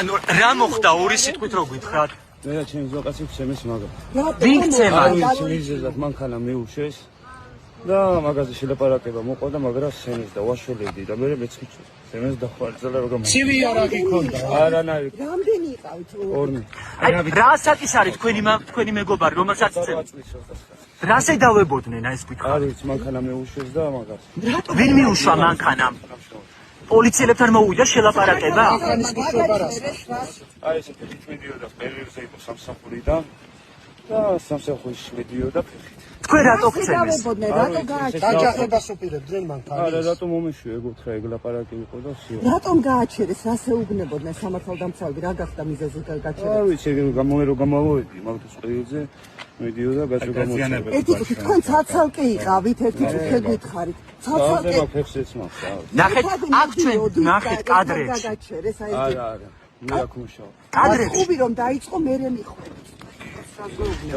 ანუ რა მოხდა ორი სიტყვით რო გითხრათ? მე ჩემს ზოყაცი ჩემს მაგა. ვინ ქცევა? მიზეზად მანქანა მიუშვეს და მაგაზე შელაპარაკება მოყვა და მაგრამ სენის და ვაშველედი და მე მეცხვიჩე. სენს დახვალწელა რომ გამო. ცივი არაკი ქონდა. არანაირი. რამდენი იყავით? ორნი. აი რასაც არის თქვენი მეგობარი რომელსაც წევს? რას ედავებოდნენ აი ეს გითხრათ? არის მანქანა მიუშვეს და მაგას. ვინ მიუშვა მანქანამ? პოლიციელებთან მოვიდა შელაპარაკება? აი ესე ფეხით მიდიოდა პერიოდზე იყო სამსახურიდან და სამსახურში მიდიოდა ფეხით. თქვენ რატო ხცემეს? რატო გააჩერეს? დაჯახებას უპირებდნენ მანქანას. არა რატომ მომიშვი ეგ უთხრა ეგ ლაპარაკი იყო და სიო. რატომ გააჩერეს? რას ეუბნებოდნენ სამართალდამცავი? რა გახდა მიზეზი გააჩერეს? არ ვიცი ეგ გამოვედი მაგდოს პერიოდზე მიდიოდა გასულ გამოცდილებას. ერთი წუთი თქვენ ცალ-ცალკე იყავით, ერთი წუთი გითხარით. ცალ-ცალკე ფეხშეც მაქვს. ნახეთ აქ ჩვენ ნახეთ კადრებში. გააჩერეს აი ეს. არა მე აქ მუშაობ. კადრებში ხუბი რომ დაიწყო მერე მიხვდით.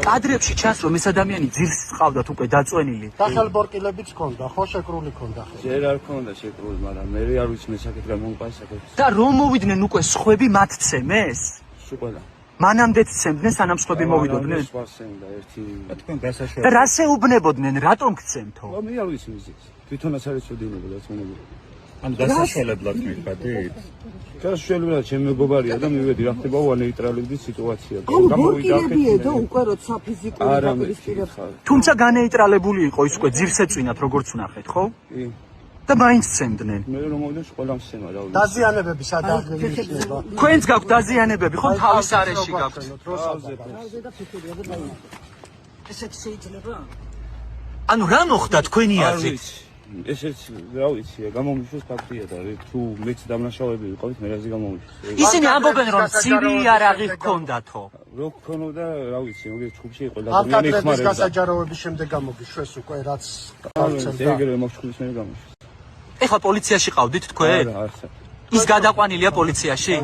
კადრებში ჩანს რომ ეს ადამიანი ძირს ყავდათ უკვე დაწვენილი. დახელბორკილებიც ქონდა, ხო შეკრული ქონდა ხე. ჯერ არ ქონდა შეკრული, მაგრამ მე არ ვიცი მე საკეთ რა მომყავს საკეთ. და რომ მოვიდნენ უკვე სხვები მათ ცემეს? სუყელა. მანამდეც ცემდნენ სანამ სხვები მოვიდოდნენ? სვასენდა ერთი. თქვენ გასაშუალო. და რას ეუბნებოდნენ? რატომ გცემთო? მე არ ვიცი მიზეზი. თვითონაც არის წოდინება და წმენები. ანუ დასაშველებლად მიხდით. გასაშველებლად ჩემი მეგობარია და მივედი რა ხდება ვანეიტრალებდი სიტუაცია. გამოვიდახედო უკვე როცა ფიზიკური დაპირისპირება. თუმცა განეიტრალებული იყო ის უკვე ძირს ეწვინათ როგორც ვნახეთ, ხო? კი. და მაინც ცემდნენ. მე რომ მოვიდა ყველამ სცემა რა ვიცი. დაზიანებები სად აღნიშნება? თქვენც გაქვთ დაზიანებები, ხო? თავის არეში გაქვთ. ესეთი შეიძლება? ანუ რა მოხდა თქვენი აზრით? ესეც რა ვიცი, გამომიშვეს ფაქტია და თუ მეც დამნაშავეები ვიყავით, მე რაზე გამომიშვეს. ისინი ამბობენ რომ ცივი იარაღი ჰქონდათო. რო ქონოდა, რა ვიცი, მოგე ჩხუბში იყო და ავტოტრების გასაჯაროების შემდეგ გამოგიშვეს უკვე რაც გავცემდა. ეგრევე მოხშულის მე გამიშვეს. ეხლა პოლიციაში ყავდით თქვენ? არა, არც. ის გადაყვანილია პოლიციაში?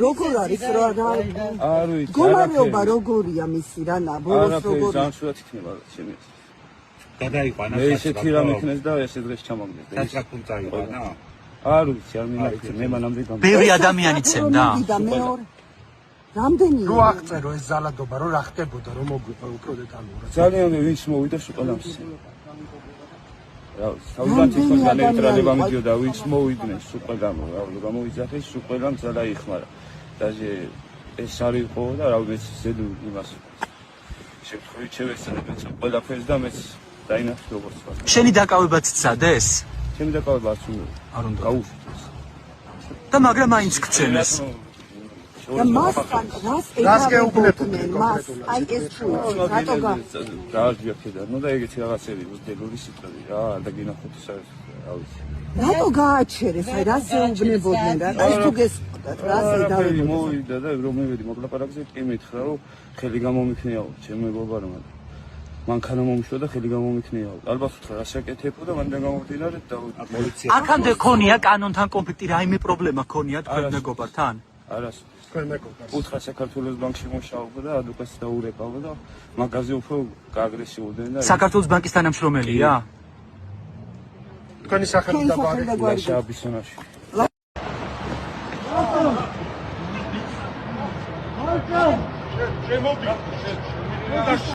როგორ არის რა არ ვიცი. მდგომარეობა როგორია მისი რა ბოლოს როგორ ზანსურად იქნება ჩემი. გადაიყვანა მე ესეთი რამ იქნეს და ესე დღეს ჩამაგდეს. საჭრაფუნ წაიყვანა. არ ვიცი, არ მინახე, მე მანამდე გამი. ბევრი ადამიანი ცემდა. და მეორე რამდენი რო აღწერო ეს ზალადობა რო რა ხდებოდა რომ მოგვიყვა უფრო დეტალურად. ძალიან ვინც მოვიდა სუყელამს. რა ვიცი, თავიდან განეიტრალება მიდიოდა, ვინც მოვიდნენ სუყელამო, რა ვიცი, გამოვიძახეს სუყელამ ძალა იხმარა. და ეს არის იყო და რა ვიცი, ზედ იმას შევხვით შევეცადეთ ყველაფერს და მეც დაინახე როგორც ვარ. შენი დაკავებაც წადეს? ჩემი დაკავება არც უნდა. არ უნდა. გაუშვეს. და მაგრამ მაინც გცემეს. და მასთან რას ეუბნებოდნენ მას აი ეს თუ რატო გააჟიაფედა ნუ და ეგეთი რაღაცები უსდელური სიტყვები რა და გინახოთ ის არის რა ვიცი რატო გააჩერეს აი რას ეუბნებოდნენ რა ეს თუ გესწრათ რას ედავებოდნენ მოვიდა და რომ მივედი მოგლაპარაკზე კი მითხრა რომ ხელი გამომიქნიაო ჩემი მეგობარმა მანქანა მომიშვა და ხელი გამომიქნიაო ალბათ უთხრა რა საკეთებო და მანდ გამოვდინარეთ და პოლიცია აქამდე ქონია კანონთან კონფლიქტი რაიმე პრობლემა ქონია თქვენ მეგობართან? არას თქვენ მეგობარს. უთხრა საქართველოს ბანკში მუშაობდა და ადვოკატს დაურეკავდა და მაგაზე უფრო გააგრესიულდნენ და საქართველოს ბანკის თანამშრომელია? თქვენი სახელი და გვარი. ლაშა ბისონაში